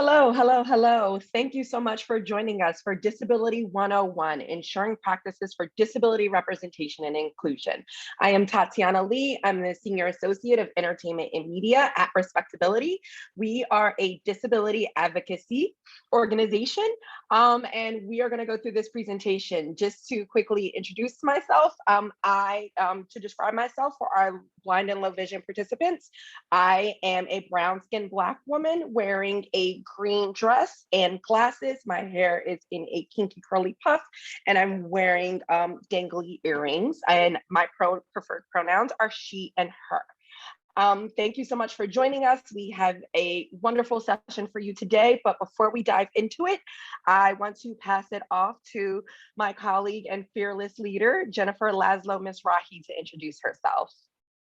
Hello, hello, hello. Thank you so much for joining us for Disability 101, Ensuring Practices for Disability Representation and Inclusion. I am Tatiana Lee. I'm the Senior Associate of Entertainment and Media at RespectAbility. We are a disability advocacy organization, and we are going to go through this presentation. Just to quickly introduce myself, to describe myself for our blind and low vision participants, I am a brown-skinned Black woman wearing a green dress and glasses. My hair is in a kinky curly puff, and I'm wearing dangly earrings. And my preferred pronouns are she and her. Thank you so much for joining us. We have a wonderful session for you today, but before we dive into it, I want to pass it off to my colleague and fearless leader, Jennifer Laszlo Mizrahi, to introduce herself.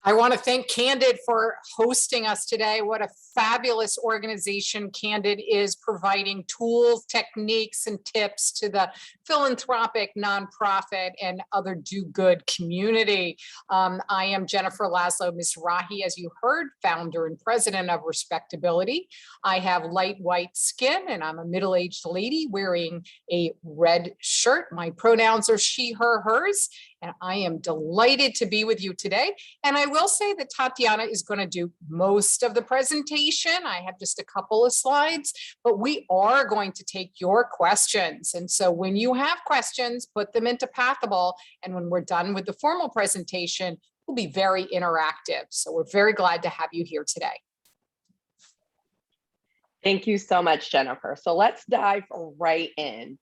I want to thank Candid for hosting us today. What a fabulous organization Candid is, providing tools, techniques, and tips to the philanthropic, nonprofit, and other do-good community. I am Jennifer Laszlo Mizrahi, as you heard, founder and president of RespectAbility. I have light white skin, and I'm a middle-aged lady wearing a red shirt. My pronouns are she, her, hers. And I am delighted to be with you today. And I will say that Tatiana is going to do most of the presentation. I have just a couple of slides, but we are going to take your questions. And so when you have questions, put them into Pathable. And when we're done with the formal presentation, we'll be very interactive. So we're very glad to have you here today. Thank you so much, Jennifer. So let's dive right in.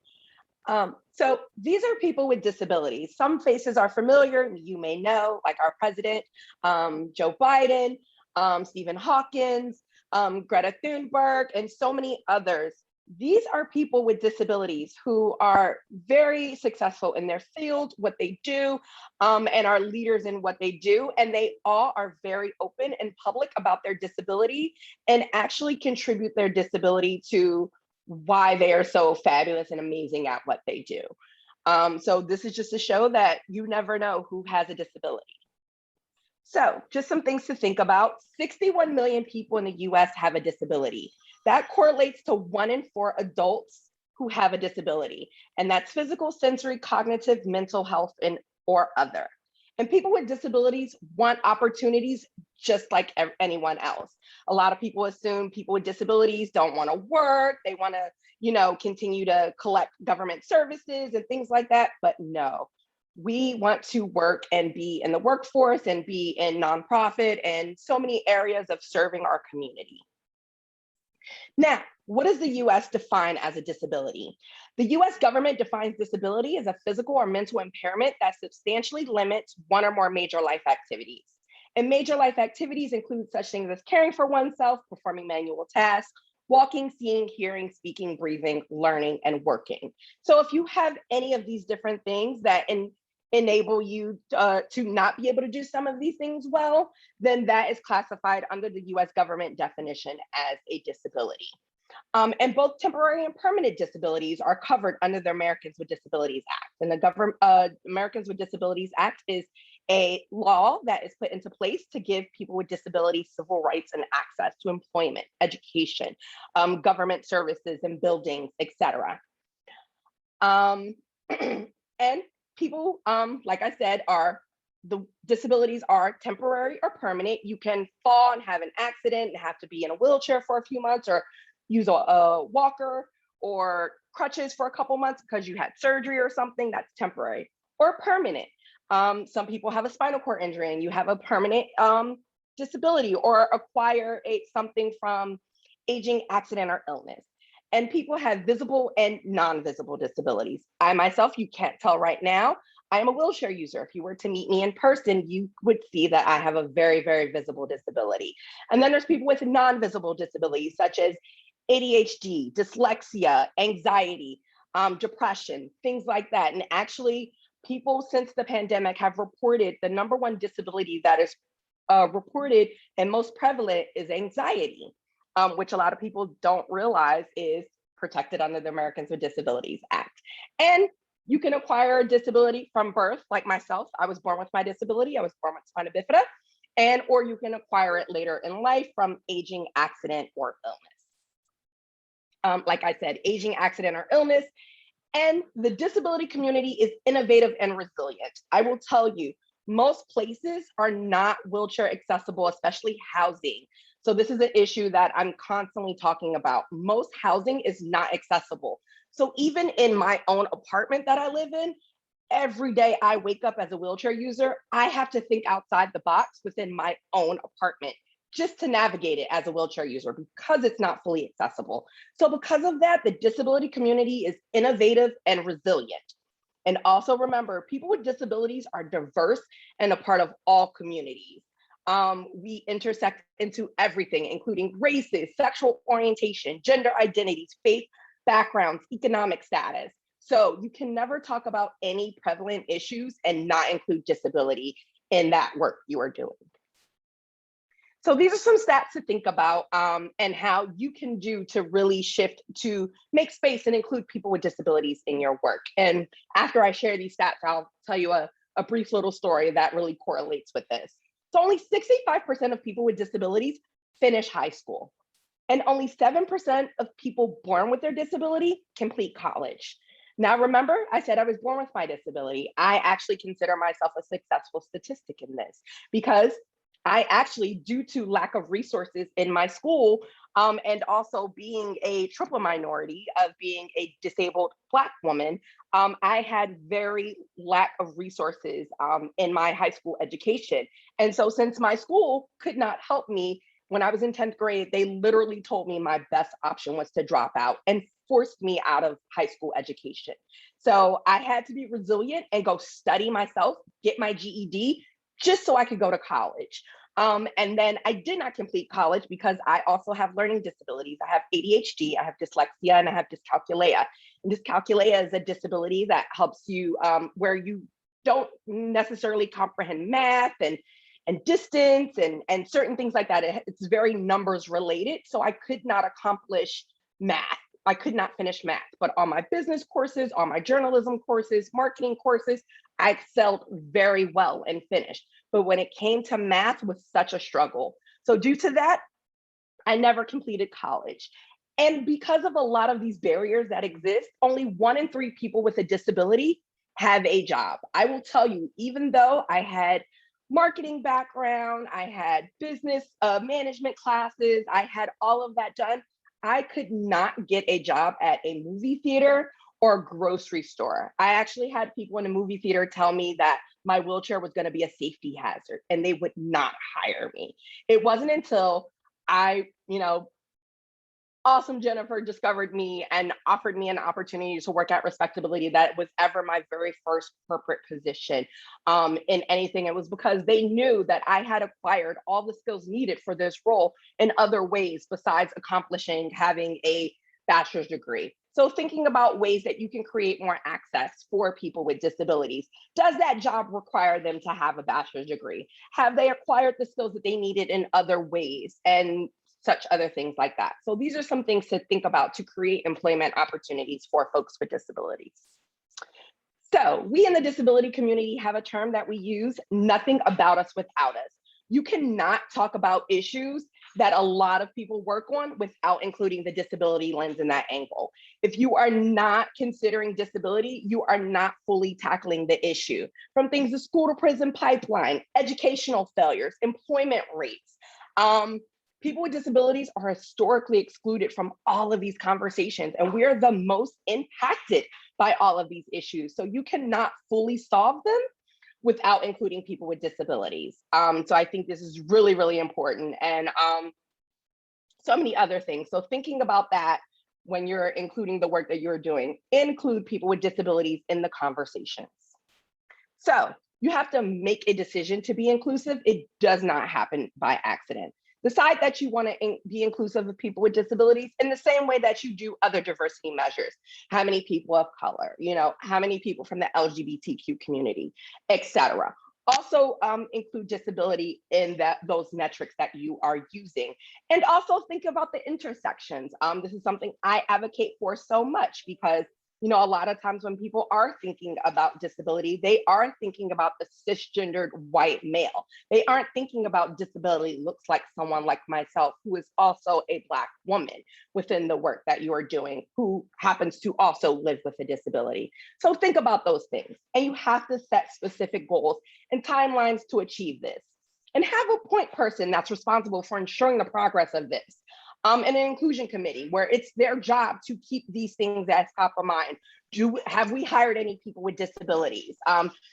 So these are people with disabilities. Some faces are familiar, you may know, like our president, Joe Biden, Stephen Hawkins, Greta Thunberg, and so many others. These are people with disabilities who are very successful in their field, what they do, and are leaders in what they do. And they all are very open and public about their disability and actually contribute their disability to why they are so fabulous and amazing at what they do. So this is just to show that you never know who has a disability. So just some things to think about. 61 million people in the US have a disability. That correlates to 1 in 4 adults who have a disability. And that's physical, sensory, cognitive, mental health, and or other. And people with disabilities want opportunities just like anyone else. A lot of people assume people with disabilities don't want to work. They want to, continue to collect government services and things like that. But no, we want to work and be in the workforce and be in nonprofit and so many areas of serving our community. Now, what does the US define as a disability? The US government defines disability as a physical or mental impairment that substantially limits one or more major life activities. And major life activities include such things as caring for oneself, performing manual tasks, walking, seeing, hearing, speaking, breathing, learning, and working. So if you have any of these different things that enable you to not be able to do some of these things well, then that is classified under the US government definition as a disability. And both temporary and permanent disabilities are covered under the Americans with Disabilities Act. And the Americans with Disabilities Act is a law that is put into place to give people with disabilities civil rights and access to employment, education, government services and buildings, etc. And people, like I said, the disabilities are temporary or permanent. You can fall and have an accident and have to be in a wheelchair for a few months or use a walker or crutches for a couple months because you had surgery or something. That's temporary. Or permanent. Some people have a spinal cord injury and you have a permanent disability or acquire something from aging, accident, or illness. And people have visible and non-visible disabilities. I myself, you can't tell right now, I am a wheelchair user. If you were to meet me in person, you would see that I have a very, very visible disability. And then there's people with non-visible disabilities, such as ADHD, dyslexia, anxiety, depression, things like that. And actually, people since the pandemic have reported the #1 disability that is reported and most prevalent is anxiety, which a lot of people don't realize is protected under the Americans with Disabilities Act. And you can acquire a disability from birth, like myself. I was born with my disability. I was born with spina bifida, or you can acquire it later in life from aging, accident, or illness. like I said, aging, accident, or illness. And the disability community is innovative and resilient. I will tell you, most places are not wheelchair accessible, especially housing. So this is an issue that I'm constantly talking about. Most housing is not accessible. So even in my own apartment that I live in, every day I wake up as a wheelchair user, I have to think outside the box within my own apartment just to navigate it as a wheelchair user because it's not fully accessible. So because of that, the disability community is innovative and resilient. And also remember, people with disabilities are diverse and a part of all communities. We intersect into everything, including races, sexual orientation, gender identities, faith, backgrounds, economic status. So you can never talk about any prevalent issues and not include disability in that work you are doing. So these are some stats to think about and how you can do to really shift to make space and include people with disabilities in your work. And after I share these stats, I'll tell you a brief little story that really correlates with this. So only 65% of people with disabilities finish high school. And only 7% of people born with their disability complete college. Now, remember, I said I was born with my disability. I actually consider myself a successful statistic in this because I actually, due to lack of resources in my school, and also being a triple minority of being a disabled Black woman, I had very lack of resources in my high school education. And so since my school could not help me, when I was in 10th grade, they literally told me my best option was to drop out and forced me out of high school education. So I had to be resilient and go study myself, get my GED, just so I could go to college. And then I did not complete college because I also have learning disabilities. I have ADHD, I have dyslexia, and I have dyscalculia. And dyscalculia is a disability that helps you where you don't necessarily comprehend math and distance and certain things like that. It's very numbers related. So I could not accomplish math. I could not finish math, but on my business courses, on my journalism courses, marketing courses, I excelled very well and finished. But when it came to math, it was such a struggle. So due to that, I never completed college. And because of a lot of these barriers that exist, only 1 in 3 people with a disability have a job. I will tell you, even though I had marketing background, I had business management classes, I had all of that done, I could not get a job at a movie theater or grocery store. I actually had people in the movie theater tell me that my wheelchair was going to be a safety hazard and they would not hire me. It wasn't until I, awesome Jennifer discovered me and offered me an opportunity to work at RespectAbility that was ever my very first corporate position in anything. It was because they knew that I had acquired all the skills needed for this role in other ways besides accomplishing having a bachelor's degree. So thinking about ways that you can create more access for people with disabilities. Does that job require them to have a bachelor's degree? Have they acquired the skills that they needed in other ways? And such other things like that. So these are some things to think about to create employment opportunities for folks with disabilities. So we in the disability community have a term that we use, nothing about us without us. You cannot talk about issues that a lot of people work on without including the disability lens in that angle. If you are not considering disability, you are not fully tackling the issue. From things the school to prison pipeline, educational failures, employment rates. People with disabilities are historically excluded from all of these conversations, and we are the most impacted by all of these issues. So you cannot fully solve them without including people with disabilities. So I think this is really, really important. And so many other things. So thinking about that when you're including the work that you're doing, include people with disabilities in the conversations. So you have to make a decision to be inclusive. It does not happen by accident. Decide that you want to be inclusive of people with disabilities in the same way that you do other diversity measures. How many people of color, how many people from the LGBTQ community, et cetera. Also include disability in those metrics that you are using. And also think about the intersections. This is something I advocate for so much because a lot of times when people are thinking about disability, they are thinking about the cisgendered white male. They aren't thinking about disability looks like someone like myself, who is also a Black woman within the work that you are doing, who happens to also live with a disability. So think about those things. And you have to set specific goals and timelines to achieve this. And have a point person that's responsible for ensuring the progress of this. And an inclusion committee where it's their job to keep these things as top of mind. Have we hired any people with disabilities?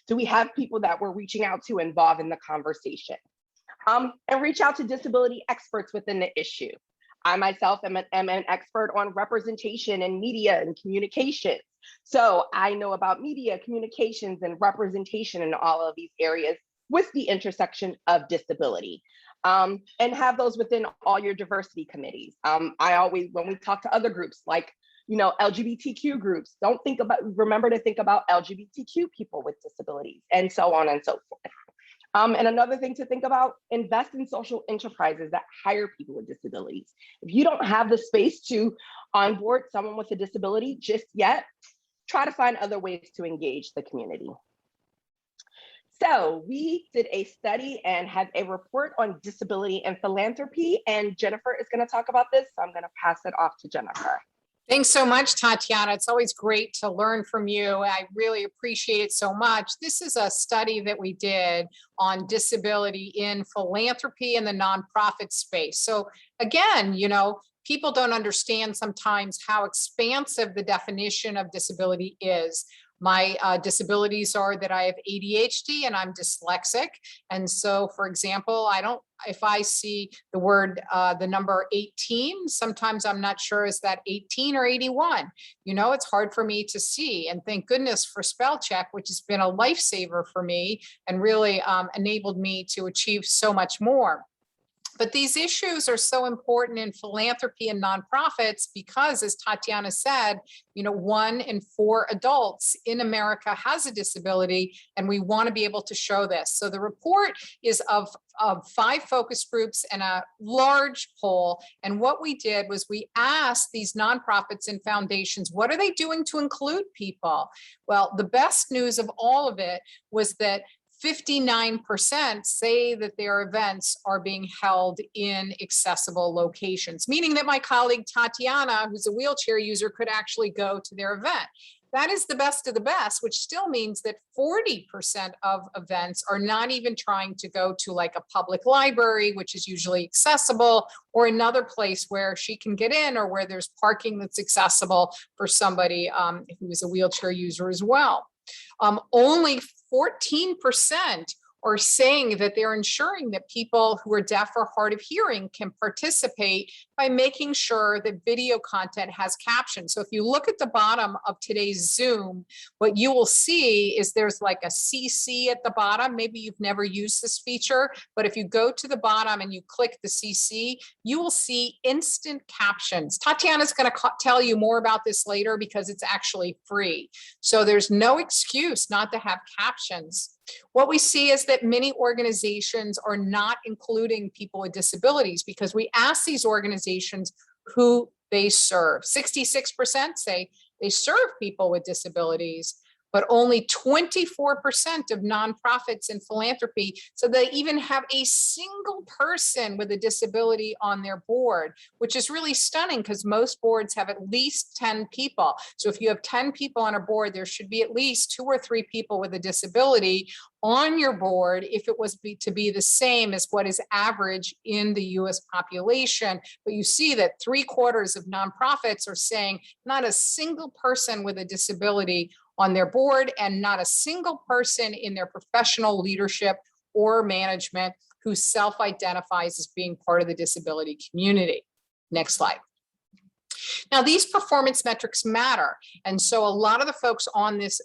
Do we have people that we're reaching out to involved in the conversation? And reach out to disability experts within the issue. I myself am an expert on representation in media and communications. So I know about media, communications, and representation in all of these areas with the intersection of disability. And have those within all your diversity committees. I always, when we talk to other groups like, LGBTQ groups, remember to think about LGBTQ people with disabilities, and so on and so forth. And another thing to think about, invest in social enterprises that hire people with disabilities. If you don't have the space to onboard someone with a disability just yet, try to find other ways to engage the community. So we did a study and have a report on disability and philanthropy, and Jennifer is going to talk about this, so I'm going to pass it off to Jennifer. Thanks so much, Tatiana. It's always great to learn from you. I really appreciate it so much. This is a study that we did on disability in philanthropy in the nonprofit space. So again, people don't understand sometimes how expansive the definition of disability is. My disabilities are that I have ADHD and I'm dyslexic. And so, for example, if I see the word, the number 18, sometimes I'm not sure, is that 18 or 81? It's hard for me to see. And thank goodness for spell check, which has been a lifesaver for me and really enabled me to achieve so much more. But these issues are so important in philanthropy and nonprofits because, as Tatiana said, 1 in 4 adults in America has a disability, and we want to be able to show this. So the report is of 5 focus groups and a large poll. And what we did was we asked these nonprofits and foundations, what are they doing to include people? Well, the best news of all of it was that 59% say that their events are being held in accessible locations, meaning that my colleague Tatiana, who's a wheelchair user, could actually go to their event. That is the best of the best, which still means that 40% of events are not even trying to go to like a public library, which is usually accessible, or another place where she can get in, or where there's parking that's accessible for somebody who is a wheelchair user as well. Only 14% are saying that they're ensuring that people who are deaf or hard of hearing can participate by making sure that video content has captions. So if you look at the bottom of today's Zoom, what you will see is there's like a CC at the bottom. Maybe you've never used this feature, but if you go to the bottom and you click the CC, you will see instant captions. Tatiana's going to tell you more about this later because it's actually free. So there's no excuse not to have captions. What we see is that many organizations are not including people with disabilities because we ask these organizations who they serve. 66% say they serve people with disabilities, but only 24% of nonprofits and philanthropy, so they even have a single person with a disability on their board, which is really stunning because most boards have at least 10 people. So if you have 10 people on a board, there should be at least 2 or 3 people with a disability on your board if it was to be the same as what is average in the US population. But you see that 3/4 of nonprofits are saying not a single person with a disability on their board and not a single person in their professional leadership or management who self-identifies as being part of the disability community. Next slide. Now, these performance metrics matter. And so a lot of the folks on this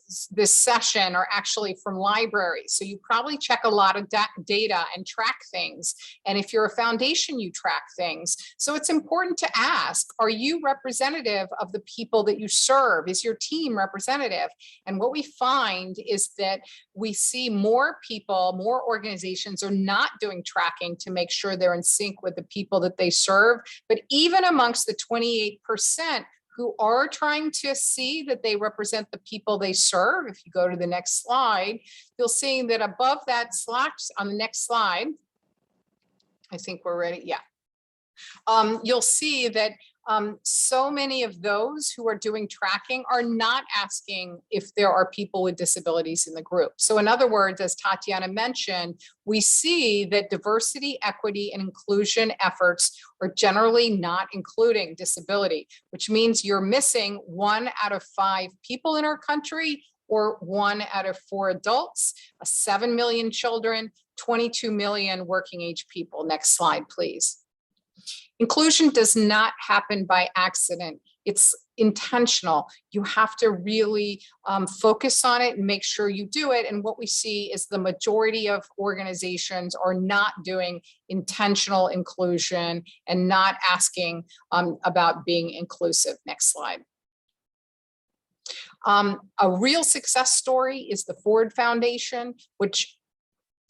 session are actually from libraries. So you probably check a lot of data and track things. And if you're a foundation, you track things. So it's important to ask, are you representative of the people that you serve? Is your team representative? And what we find is that we see more people, more organizations are not doing tracking to make sure they're in sync with the people that they serve. But even amongst the 28% who are trying to see that they represent the people they serve. If you go to the next slide, you'll see that above that slot on the next slide, I think we're ready. Yeah. You'll see that so many of those who are doing tracking are not asking if there are people with disabilities in the group. So in other words, as Tatiana mentioned, we see that diversity, equity, and inclusion efforts are generally not including disability, which means you're missing 1 out of 5 people in our country, or 1 out of 4 adults, 7 million children, 22 million working age people. Next slide, please. Inclusion does not happen by accident. It's intentional. You have to really focus on it and make sure you do it. And what we see is the majority of organizations are not doing intentional inclusion and not asking about being inclusive. Next slide. A real success story is the Ford Foundation, which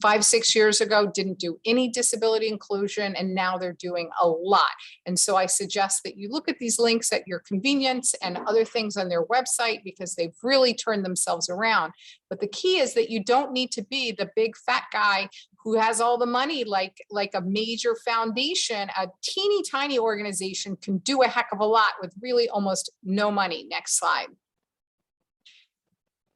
5-6 years ago didn't do any disability inclusion, and now they're doing a lot. And so I suggest that you look at these links at your convenience and other things on their website, because they've really turned themselves around. But the key is that you don't need to be the big fat guy who has all the money like a major foundation. A teeny tiny organization can do a heck of a lot with really almost no money. Next slide.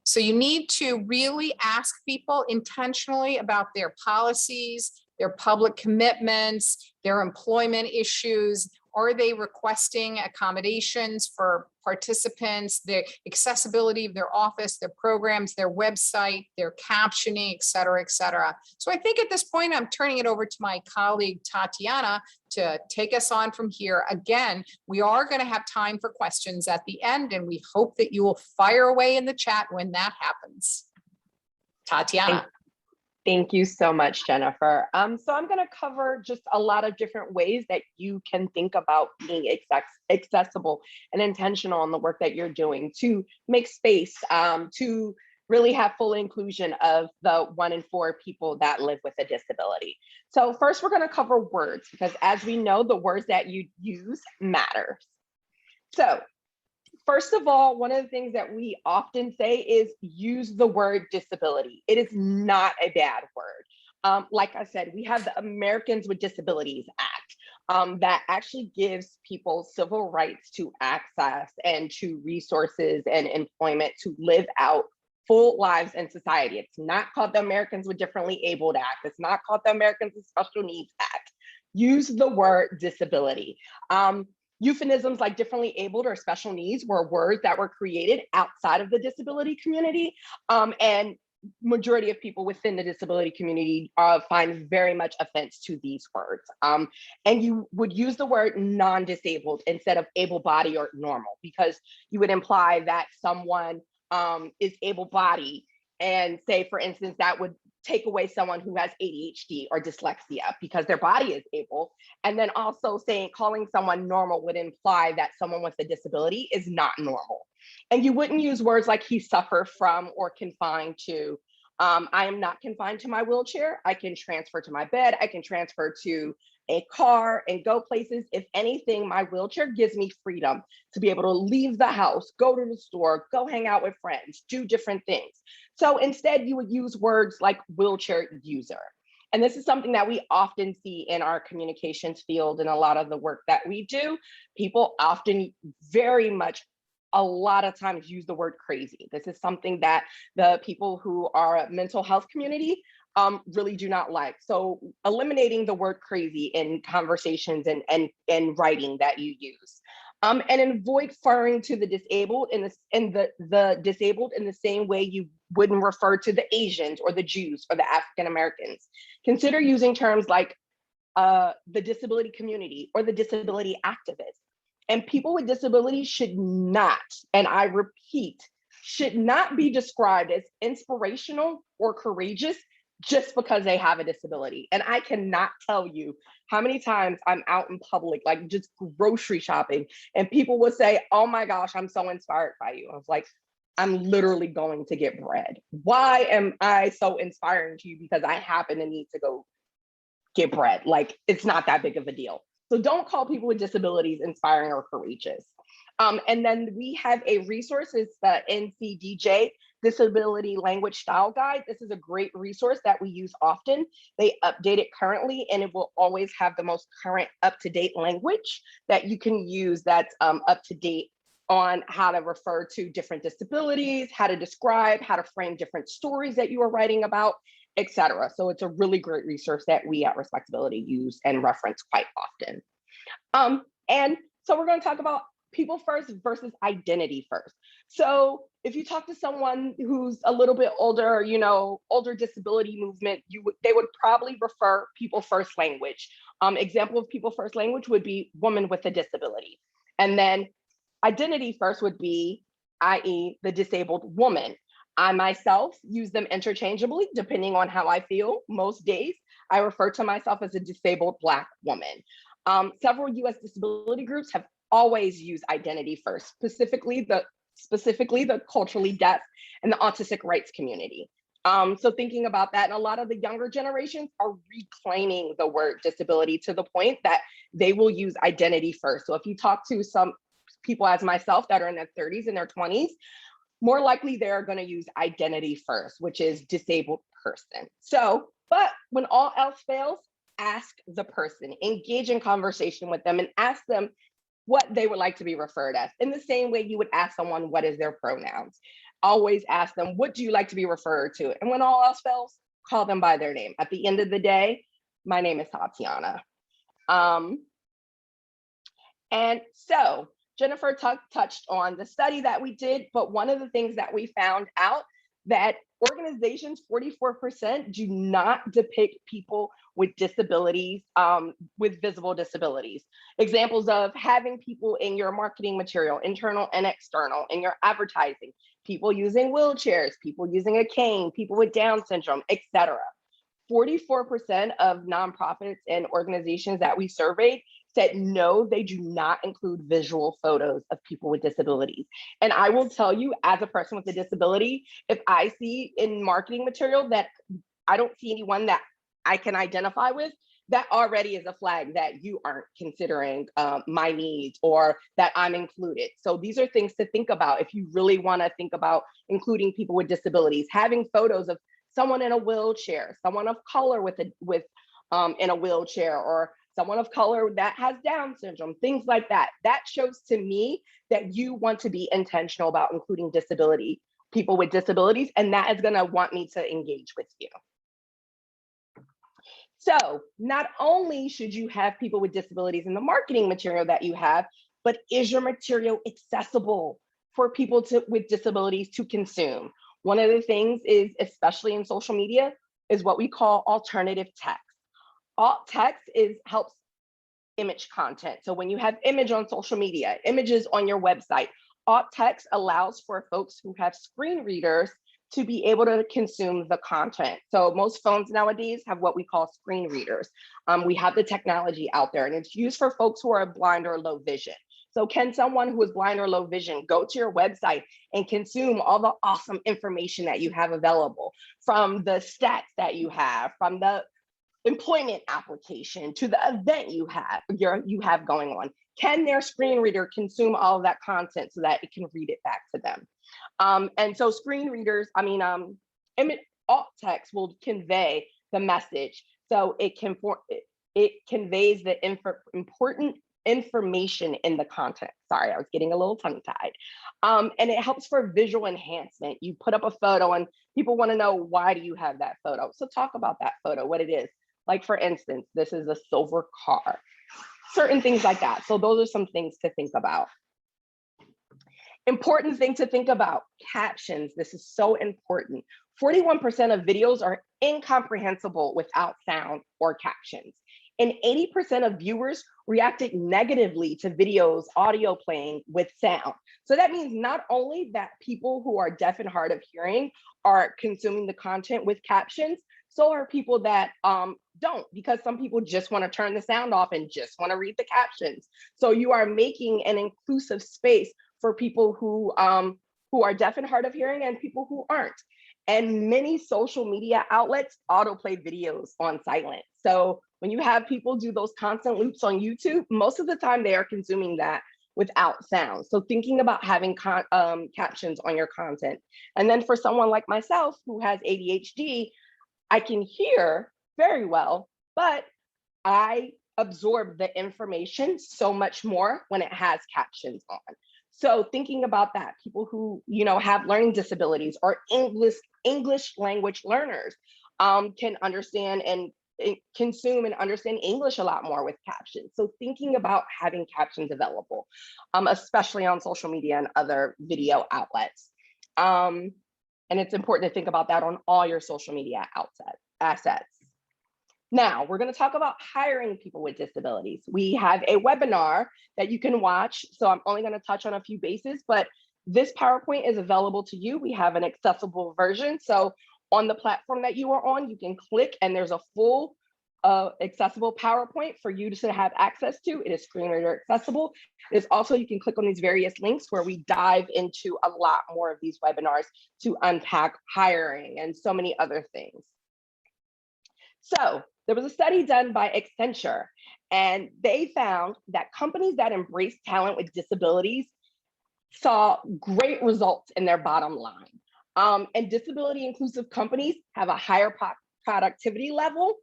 So you need to really ask people intentionally about their policies, their public commitments, their employment issues. Are they requesting accommodations for participants, the accessibility of their office, their programs, their website, their captioning, et cetera, et cetera. So I think at this point, I'm turning it over to my colleague, Tatiana, to take us on from here. Again, we are going to have time for questions at the end, and we hope that you will fire away in the chat when that happens. Tatiana. Thank you so much, Jennifer. So I'm going to cover just a lot of different ways that you can think about being accessible and intentional in the work that you're doing to make space, to really have full inclusion of the 1 in 4 people that live with a disability. So first, we're going to cover words, because as we know, the words that you use matter. So first of all, one of the things that we often say is use the word disability. It is not a bad word. Like I said, we have the Americans with Disabilities Act that actually gives people civil rights to access and to resources and employment to live out full lives in society. It's not called the Americans with Differently Abled Act. It's not called the Americans with Special Needs Act. Use the word disability. Euphemisms like differently abled or special needs were words that were created outside of the disability community, and majority of people within the disability community find very much offense to these words. And you would use the word non-disabled instead of able-bodied or normal, because you would imply that someone is able-bodied, and say, for instance, that would take away someone who has ADHD or dyslexia because their body is able. And then also calling someone normal would imply that someone with a disability is not normal. And you wouldn't use words like he suffer from or confined to. I am not confined to my wheelchair. I can transfer to my bed. I can transfer to a car and go places. If anything, my wheelchair gives me freedom to be able to leave the house, go to the store, go hang out with friends, do different things. So instead, you would use words like wheelchair user. And this is something that we often see in our communications field and a lot of the work that we do. People often very much a lot of times use the word crazy. This is something that the people who are a mental health community really do not like. So eliminating the word crazy in conversations and writing that you use. And avoid referring to the disabled the disabled in the same way you wouldn't refer to the Asians or the Jews or the African Americans. Consider using terms like the disability community or the disability activist. And people with disabilities should not, and I repeat, should not be described as inspirational or courageous just because they have a disability. And I cannot tell you how many times I'm out in public, like just grocery shopping, and people will say, oh my gosh, I'm so inspired by you. I was like, I'm literally going to get bread. Why am I so inspiring to you? Because I happen to need to go get bread. Like, it's not that big of a deal. So don't call people with disabilities inspiring or courageous. And then we have a resource, it's the NCDJ Disability Language Style Guide. This is a great resource that we use often. They update it currently, and it will always have the most current up-to-date language that you can use that's up to date on how to refer to different disabilities, how to describe, how to frame different stories that you are writing about, etc. So it's a really great resource that we at RespectAbility use and reference quite often. And so we're going to talk about people first versus identity first. So if you talk to someone who's a little bit older, you know, older disability movement, they would probably prefer people first language. Example of people first language would be woman with a disability. And then identity first would be, i.e. the disabled woman. I myself use them interchangeably depending on how I feel. Most days I refer to myself as a disabled Black woman. Several US disability groups have always used identity first, specifically the culturally deaf and the autistic rights community. So thinking about that, and a lot of the younger generations are reclaiming the word disability to the point that they will use identity first. So if you talk to some people as myself that are in their 30s and their 20s, more likely they're going to use identity first, which is disabled person. So, but when all else fails, ask the person, engage in conversation with them, and ask them what they would like to be referred as. In the same way you would ask someone, what is their pronouns? Always ask them, what do you like to be referred to? And when all else fails, call them by their name. At the end of the day, my name is Tatiana. And so Jennifer touched on the study that we did, but one of the things that we found out that organizations, 44% do not depict people with disabilities, with visible disabilities. Examples of having people in your marketing material, internal and external, in your advertising, people using wheelchairs, people using a cane, people with Down syndrome, etc. 44% of nonprofits and organizations that we surveyed said no, they do not include visual photos of people with disabilities. And I will tell you, as a person with a disability, if I see in marketing material that I don't see anyone that I can identify with, that already is a flag that you aren't considering my needs or that I'm included. So these are things to think about if you really want to think about including people with disabilities. Having photos of someone in a wheelchair, someone of color in a wheelchair, or someone of color that has Down syndrome, things like that. That shows to me that you want to be intentional about including people with disabilities, and that is going to want me to engage with you. So not only should you have people with disabilities in the marketing material that you have, but is your material accessible for people with disabilities to consume? One of the things is, especially in social media, is what we call alternative text. Alt text helps image content. So when you have image on social media, images on your website, alt text allows for folks who have screen readers to be able to consume the content. So most phones nowadays have what we call screen readers. We have the technology out there, and it's used for folks who are blind or low vision. So can someone who is blind or low vision go to your website and consume all the awesome information that you have available, from the stats that you have, from the employment application to the event you have going on? Can their screen reader consume all of that content so that it can read it back to them? And so screen readers, alt text will convey the message. So it conveys the important information in the content. Sorry, I was getting a little tongue-tied. And it helps for visual enhancement. You put up a photo and people want to know, why do you have that photo? So talk about that photo, what it is. Like, for instance, this is a silver car, certain things like that. So those are some things to think about. Important thing to think about, captions. This is so important. 41% of videos are incomprehensible without sound or captions. And 80% of viewers reacted negatively to videos, audio playing with sound. So that means not only that people who are deaf and hard of hearing are consuming the content with captions, so are people that don't, because some people just want to turn the sound off and just want to read the captions. So you are making an inclusive space for people who are deaf and hard of hearing and people who aren't. And many social media outlets autoplay videos on silent. So when you have people do those constant loops on YouTube, most of the time they are consuming that without sound. So thinking about having captions on your content. And then for someone like myself who has ADHD, I can hear very well, but I absorb the information so much more when it has captions on. So thinking about that, people who, have learning disabilities or English language learners can understand and consume and understand English a lot more with captions. So thinking about having captions available, especially on social media and other video outlets. And it's important to think about that on all your social media assets. Now, we're going to talk about hiring people with disabilities. We have a webinar that you can watch. So I'm only going to touch on a few bases, but this PowerPoint is available to you. We have an accessible version. So on the platform that you are on, you can click and there's a full accessible PowerPoint for you to have access to. It is screen reader accessible. There's also, you can click on these various links where we dive into a lot more of these webinars to unpack hiring and so many other things. So there was a study done by Accenture, and they found that companies that embrace talent with disabilities saw great results in their bottom line. And disability inclusive companies have a higher productivity level,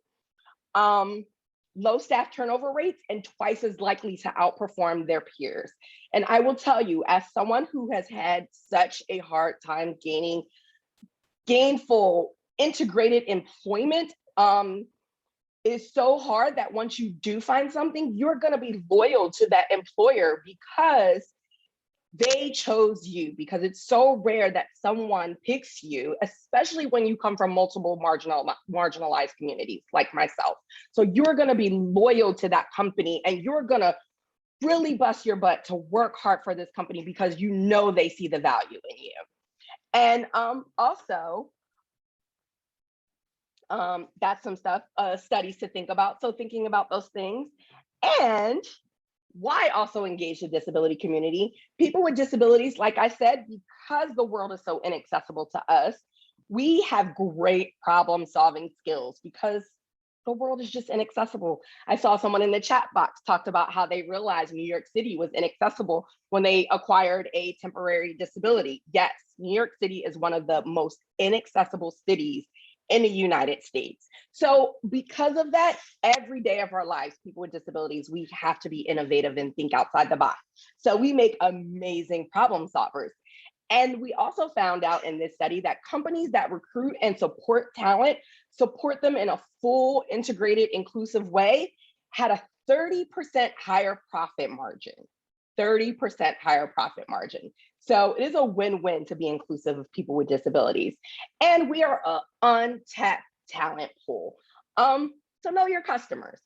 low staff turnover rates, and twice as likely to outperform their peers. And I will tell you, as someone who has had such a hard time gaining gainful integrated employment, it's so hard that once you do find something, you're going to be loyal to that employer because they chose you, because it's so rare that someone picks you, especially when you come from multiple marginalized communities like myself. So you're going to be loyal to that company and you're going to really bust your butt to work hard for this company because you know they see the value in you. And also, that's some stuff, studies to think about. So thinking about those things. And why also engage the disability community? People with disabilities, like I said, because the world is so inaccessible to us, we have great problem solving skills because the world is just inaccessible. I saw someone in the chat box talked about how they realized New York City was inaccessible when they acquired a temporary disability. Yes, New York City is one of the most inaccessible cities in the United States. So because of that, every day of our lives, people with disabilities, we have to be innovative and think outside the box. So we make amazing problem solvers. And we also found out in this study that companies that recruit and support talent, support them in a full, integrated, inclusive way, had a 30% higher profit margin. 30% higher profit margin. So it is a win-win to be inclusive of people with disabilities. And we are an untapped talent pool. So know your customers.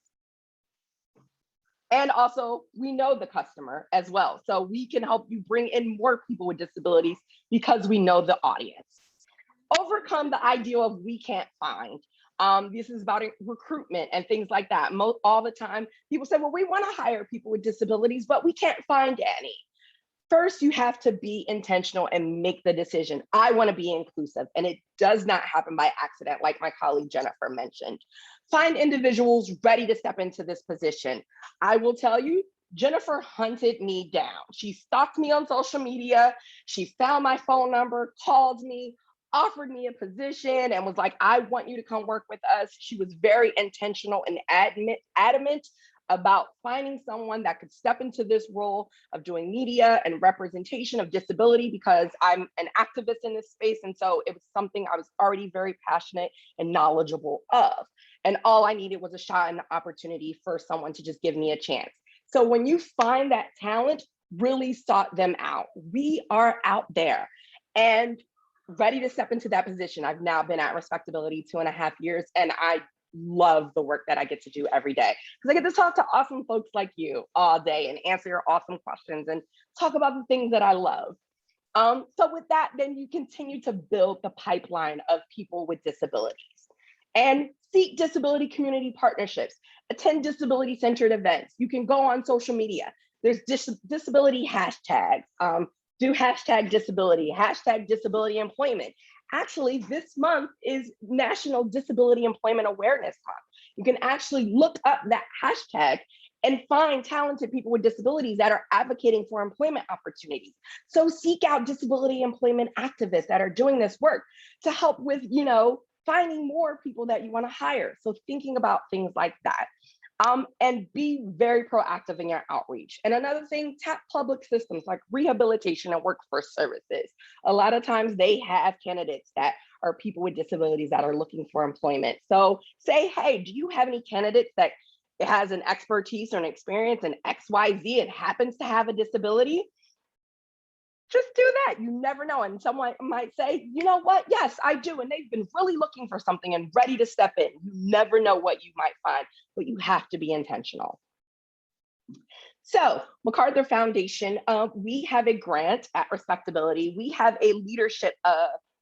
And also, we know the customer as well. So we can help you bring in more people with disabilities because we know the audience. Overcome the idea of we can't find. This is about recruitment and things like that. All the time, people say, well, we want to hire people with disabilities, but we can't find any. First, you have to be intentional and make the decision. I want to be inclusive, and it does not happen by accident, like my colleague Jennifer mentioned. Find individuals ready to step into this position. I will tell you, Jennifer hunted me down. She stalked me on social media. She found my phone number, called me, offered me a position, and was like, I want you to come work with us. She was very intentional and adamant about finding someone that could step into this role of doing media and representation of disability because I'm an activist in this space. And so it was something I was already very passionate and knowledgeable of. And all I needed was a shot and an opportunity for someone to just give me a chance. So when you find that talent, really sought them out. We are out there and ready to step into that position. I've now been at RespectAbility 2.5 years, and I love the work that I get to do every day because I get to talk to awesome folks like you all day and answer your awesome questions and talk about the things that I love. So with that, then you continue to build the pipeline of people with disabilities and seek disability community partnerships, attend disability-centered events. You can go on social media. There's disability hashtags. Do hashtag disability, hashtag disability employment. Actually, this month is National Disability Employment Awareness Month. You can actually look up that hashtag and find talented people with disabilities that are advocating for employment opportunities. So seek out disability employment activists that are doing this work to help with, finding more people that you want to hire. So thinking about things like that. And be very proactive in your outreach. And another thing, tap public systems like rehabilitation and workforce services. A lot of times they have candidates that are people with disabilities that are looking for employment. So say, hey, do you have any candidates that has an expertise or an experience in XYZ and happens to have a disability? Just do that. You never know. And someone might say, you know what? Yes, I do. And they've been really looking for something and ready to step in. You never know what you might find, but you have to be intentional. So MacArthur Foundation, we have a grant at RespectAbility. We have a leadership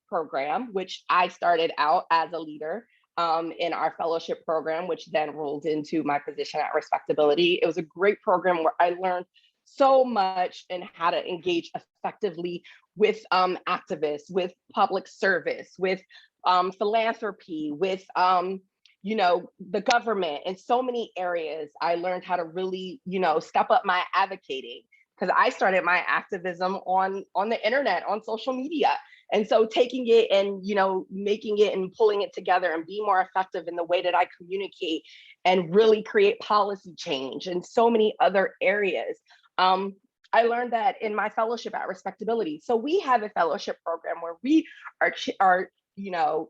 program, which I started out as a leader in our fellowship program, which then rolled into my position at RespectAbility. It was a great program where I learned so much in how to engage effectively with activists, with public service, with philanthropy, with the government. In so many areas, I learned how to really, step up my advocating, because I started my activism on the internet, on social media. And so taking it and, making it and pulling it together and being more effective in the way that I communicate and really create policy change in so many other areas. I learned that in my fellowship at RespectAbility. So we have a fellowship program where we are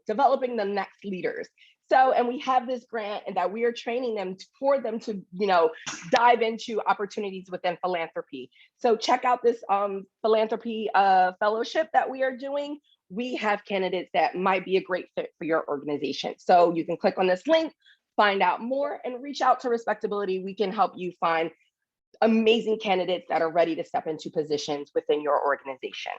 developing the next leaders. So, and we have this grant and that we are training them for them to, dive into opportunities within philanthropy. So check out this philanthropy fellowship that we are doing. We have candidates that might be a great fit for your organization. So you can click on this link, find out more, and reach out to RespectAbility. We can help you find amazing candidates that are ready to step into positions within your organization.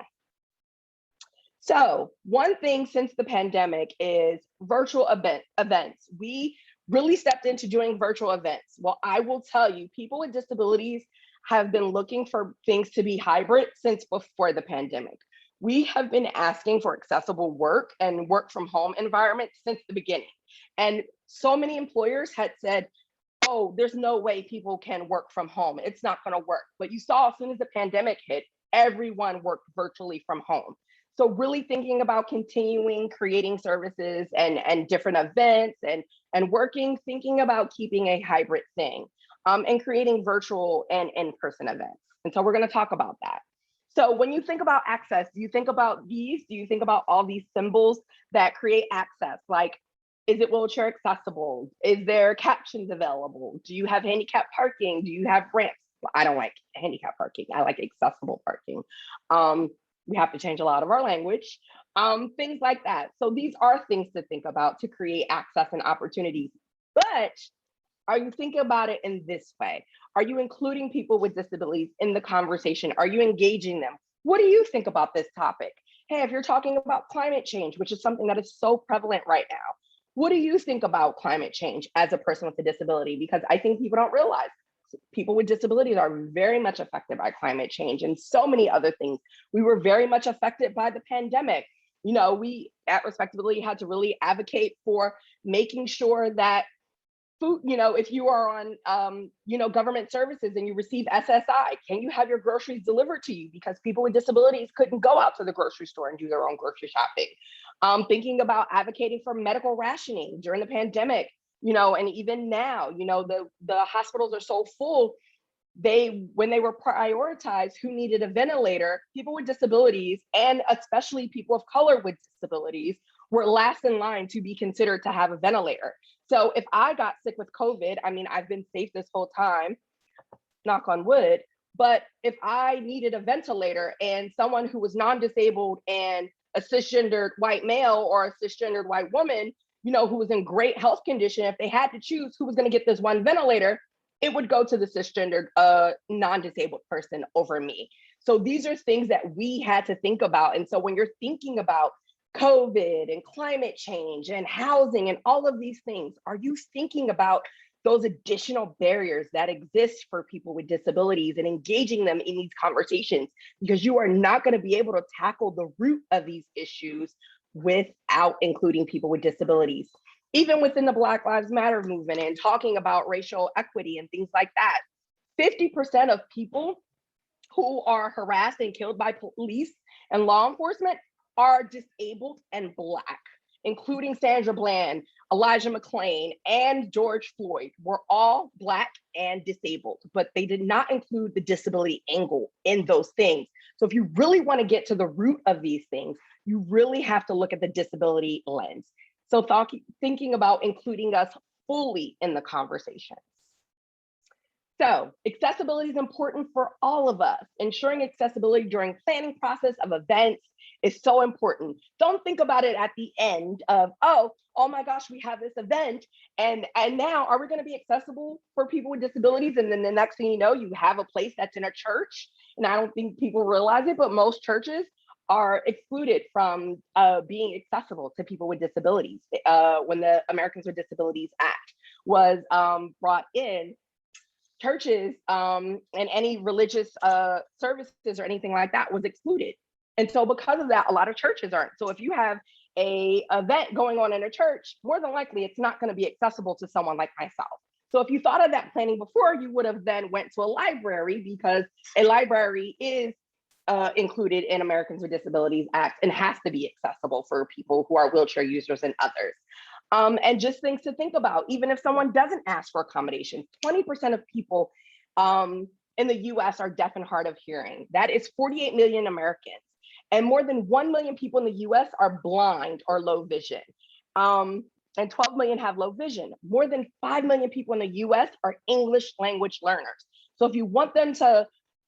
So one thing since the pandemic is virtual events. We really stepped into doing virtual events. Well, I will tell you, people with disabilities have been looking for things to be hybrid since before the pandemic. We have been asking for accessible work and work from home environments since the beginning. And so many employers had said, oh, there's no way people can work from home. It's not going to work. But you saw as soon as the pandemic hit, everyone worked virtually from home. So really thinking about continuing creating services and different events and thinking about keeping a hybrid thing and creating virtual and in-person events. And so we're going to talk about that. So when you think about access, do you think about these? Do you think about all these symbols that create access? Like, is it wheelchair accessible? Is there captions available? Do you have handicap parking? Do you have ramps? Well, I don't like handicap parking. I like accessible parking. We have to change a lot of our language, things like that. So these are things to think about to create access and opportunities. But are you thinking about it in this way? Are you including people with disabilities in the conversation? Are you engaging them? What do you think about this topic? Hey, if you're talking about climate change, which is something that is so prevalent right now, what do you think about climate change as a person with a disability? Because I think people don't realize people with disabilities are very much affected by climate change and so many other things. We were very much affected by the pandemic. We at RespectAbility had to really advocate for making sure that food, if you are on, government services and you receive SSI, can you have your groceries delivered to you? Because people with disabilities couldn't go out to the grocery store and do their own grocery shopping. Thinking about advocating for medical rationing during the pandemic, and even now, the hospitals are so full. When they were prioritized who needed a ventilator, people with disabilities and especially people of color with disabilities were last in line to be considered to have a ventilator. So if I got sick with COVID, I've been safe this whole time, knock on wood, but if I needed a ventilator and someone who was non-disabled and a cisgendered white male or a cisgendered white woman, who was in great health condition, if they had to choose who was going to get this one ventilator, it would go to the cisgendered non-disabled person over me. So these are things that we had to think about. And so when you're thinking about COVID and climate change and housing and all of these things, are you thinking about those additional barriers that exist for people with disabilities and engaging them in these conversations? Because you are not going to be able to tackle the root of these issues without including people with disabilities. Even within the Black Lives Matter movement and talking about racial equity and things like that, 50% of people who are harassed and killed by police and law enforcement are disabled and Black, including Sandra Bland, Elijah McClain, and George Floyd were all Black and disabled, but they did not include the disability angle in those things. So if you really want to get to the root of these things, you really have to look at the disability lens. So thinking about including us fully in the conversation. So accessibility is important for all of us. Ensuring accessibility during planning process of events is so important. Don't think about it at the end of, oh my gosh, we have this event and now are we going to be accessible for people with disabilities? And then the next thing you know, you have a place that's in a church. And I don't think people realize it, but most churches are excluded from being accessible to people with disabilities. When the Americans with Disabilities Act was brought in, churches and any religious services or anything like that was excluded. And so because of that, a lot of churches aren't. So if you have a event going on in a church, more than likely it's not going to be accessible to someone like myself. So if you thought of that planning before, you would have then went to a library, because a library is included in Americans with Disabilities Act and has to be accessible for people who are wheelchair users and others. And just things to think about, even if someone doesn't ask for accommodation, 20% of people in the US are deaf and hard of hearing. That is 48 million Americans. And more than 1 million people in the US are blind or low vision. And 12 million have low vision. More than 5 million people in the US are English language learners. So if you want them to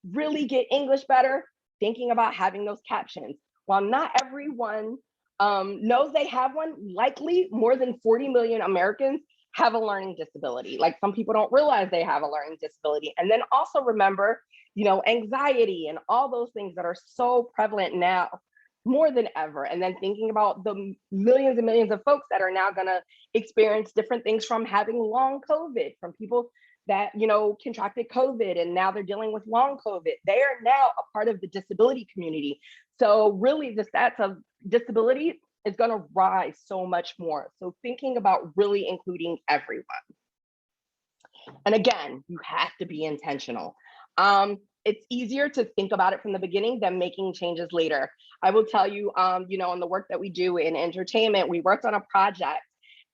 really get English better, thinking about having those captions. While not everyone knows they have one, likely more than 40 million Americans have a learning disability. Like, some people don't realize they have a learning disability. And then also remember, anxiety and all those things that are so prevalent now more than ever. And then thinking about the millions and millions of folks that are now gonna experience different things from having long COVID, from people that contracted COVID and now they're dealing with long COVID. They are now a part of the disability community. So really the stats of disability is going to rise so much more. So thinking about really including everyone. And again, you have to be intentional. It's easier to think about it from the beginning than making changes later. I will tell you, in the work that we do in entertainment, we worked on a project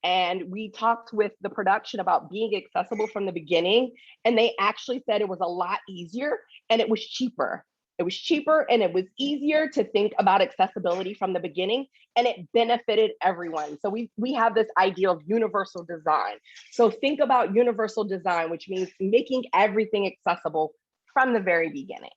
and we talked with the production about being accessible from the beginning. And they actually said it was a lot easier and it was cheaper. It was cheaper and it was easier to think about accessibility from the beginning, and it benefited everyone. So we have this idea of universal design. So think about universal design, which means making everything accessible from the very beginning.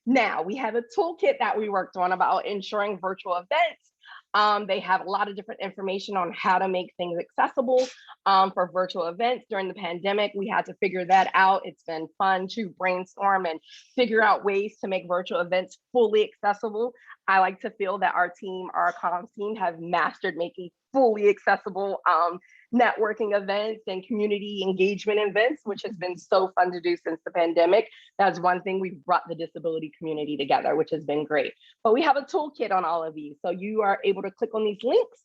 Now we have a toolkit that we worked on about ensuring virtual events. They have a lot of different information on how to make things accessible for virtual events. During the pandemic, we had to figure that out. It's been fun to brainstorm and figure out ways to make virtual events fully accessible. I like to feel that our comms team, have mastered making fully accessible networking events and community engagement events, which has been so fun to do since the pandemic. That's one thing, we've brought the disability community together, which has been great. But we have a toolkit on all of these. So you are able to click on these links.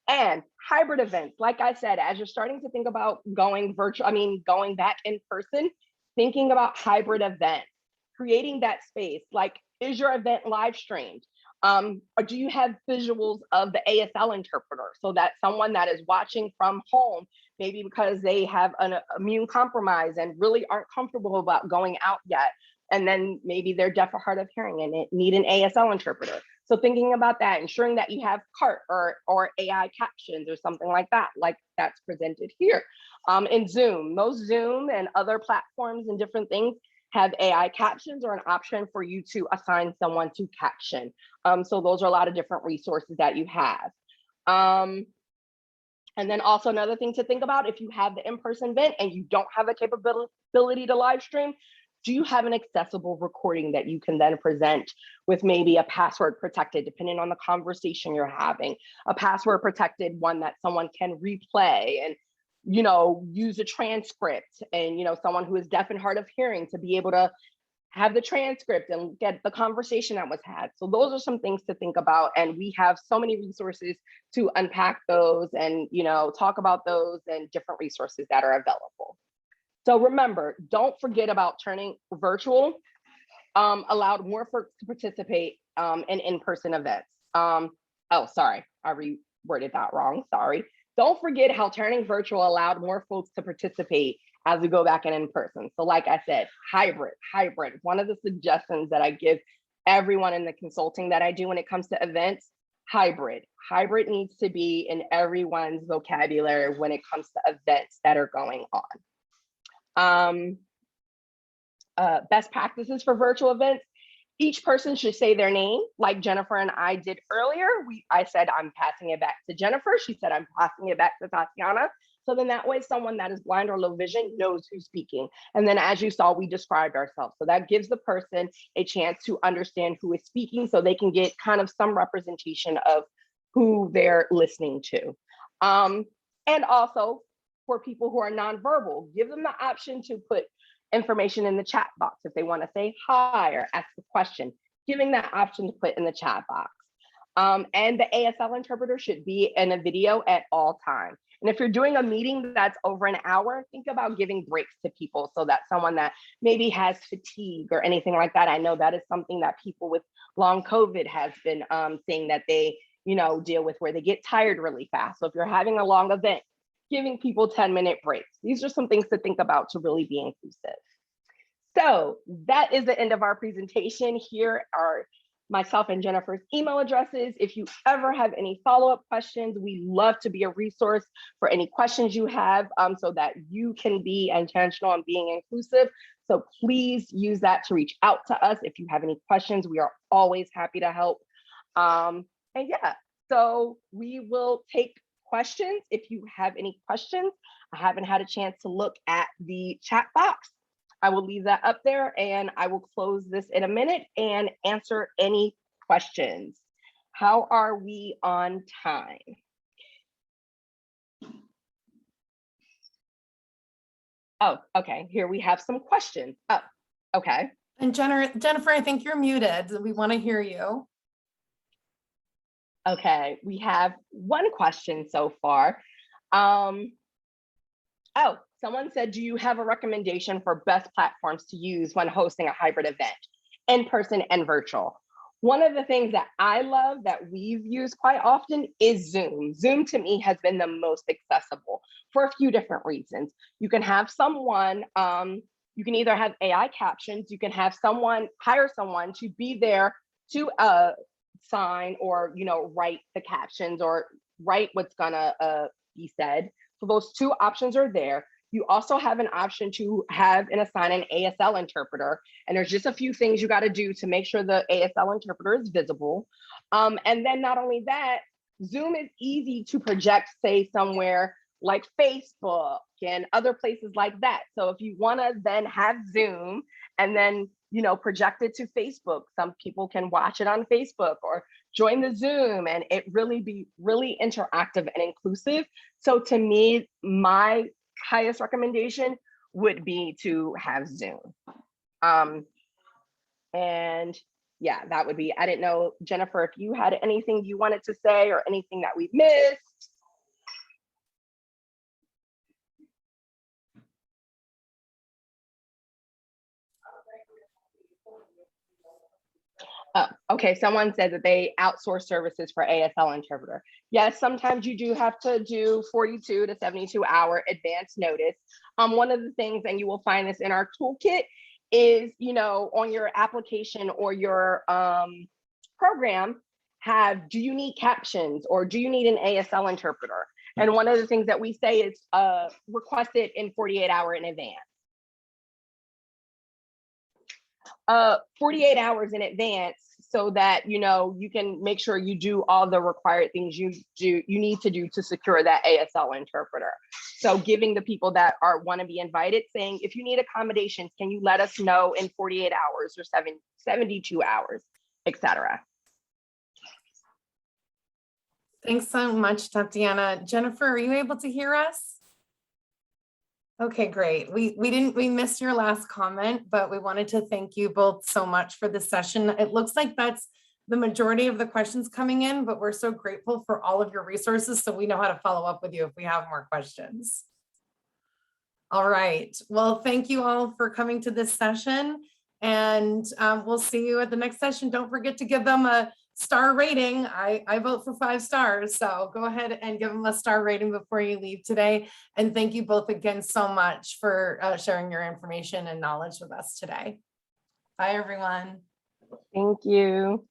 And hybrid events, like I said, as you're starting to think about going back in person, thinking about hybrid events, creating that space. Like, is your event live streamed? Or do you have visuals of the ASL interpreter, so that someone that is watching from home, maybe because they have an immune compromise and really aren't comfortable about going out yet, and then maybe they're deaf or hard of hearing and need an ASL interpreter. So thinking about that, ensuring that you have CART or AI captions or something like that's presented here. In Zoom, most Zoom and other platforms and different things have AI captions or an option for you to assign someone to caption. So those are a lot of different resources that you have. And then also another thing to think about, if you have the in-person event and you don't have the capability to live stream, do you have an accessible recording that you can then present with maybe a password protected, depending on the conversation you're having, a password protected one that someone can replay and use a transcript, and someone who is deaf and hard of hearing to be able to have the transcript and get the conversation that was had. So those are some things to think about. And we have so many resources to unpack those and, talk about those and different resources that are available. So remember, don't forget about turning virtual allowed more folks to participate in in-person events. Oh, sorry, I reworded that wrong, sorry. Don't forget how turning virtual allowed more folks to participate as we go back in person. So like I said, hybrid. One of the suggestions that I give everyone in the consulting that I do when it comes to events, hybrid. Hybrid needs to be in everyone's vocabulary when it comes to events that are going on. Best practices for virtual events. Each person should say their name, like Jennifer and I did earlier. I said, I'm passing it back to Jennifer. She said, I'm passing it back to Tatiana. So then that way someone that is blind or low vision knows who's speaking. And then as you saw, we described ourselves. So that gives the person a chance to understand who is speaking so they can get kind of some representation of who they're listening to. And also for people who are nonverbal, give them the option to put information in the chat box if they want to say hi or ask a question, giving that option to put in the chat box. And the ASL interpreter should be in a video at all times. And if you're doing a meeting that's over an hour, think about giving breaks to people so that someone that maybe has fatigue or anything like that. I know that is something that people with long COVID has been saying that they, deal with, where they get tired really fast. So if you're having a long event, giving people 10-minute breaks. These are some things to think about to really be inclusive. So that is the end of our presentation. Here are myself and Jennifer's email addresses. If you ever have any follow-up questions, we love to be a resource for any questions you have so that you can be intentional in being inclusive. So please use that to reach out to us. If you have any questions, we are always happy to help. And yeah, so we will take questions. If you have any questions, I haven't had a chance to look at the chat box. I will leave that up there and I will close this in a minute and answer any questions. How are we on time? Oh, okay. Here we have some questions. Oh, okay. And Jennifer, I think you're muted. We want to hear you. Okay, we have one question so far. Oh, someone said, do you have a recommendation for best platforms to use when hosting a hybrid event, in person and virtual? One of the things that I love that we've used quite often is Zoom. Zoom to me has been the most accessible for a few different reasons. You can have someone, you can either have AI captions, you can have someone, hire someone to be there to sign or, write the captions or write what's gonna be said. So those two options are there. You also have an option to have and assign an ASL interpreter. And there's just a few things you got to do to make sure the ASL interpreter is visible. And then not only that, Zoom is easy to project, say, somewhere like Facebook and other places like that. So if you want to then have Zoom and then, project it to Facebook, some people can watch it on Facebook or join the Zoom and it really be really interactive and inclusive. So to me, my highest recommendation would be to have Zoom. And yeah, that would be, I didn't know, Jennifer, if you had anything you wanted to say or anything that we missed. Oh, okay, someone said that they outsource services for ASL interpreter. Yes, sometimes you do have to do 42 to 72 hour advance notice. One of the things, and you will find this in our toolkit, is, on your application or your program, do you need captions or do you need an ASL interpreter? And one of the things that we say is request it in 48 hours in advance. 48 hours in advance so that you can make sure you do all the required things you need to do to secure that ASL interpreter. So giving the people that want to be invited, saying, if you need accommodations, can you let us know in 48 hours or 72 hours, etc. Thanks so much, Tatiana. Jennifer, are you able to hear us? Okay, great. We missed your last comment, but we wanted to thank you both so much for this session. It looks like that's the majority of the questions coming in, but we're so grateful for all of your resources, so we know how to follow up with you if we have more questions. All right. Well, thank you all for coming to this session, and we'll see you at the next session. Don't forget to give them a star rating. I vote for 5 stars, so go ahead and give them a star rating before you leave today. And thank you both again so much for sharing your information and knowledge with us today. Bye, everyone. Thank you.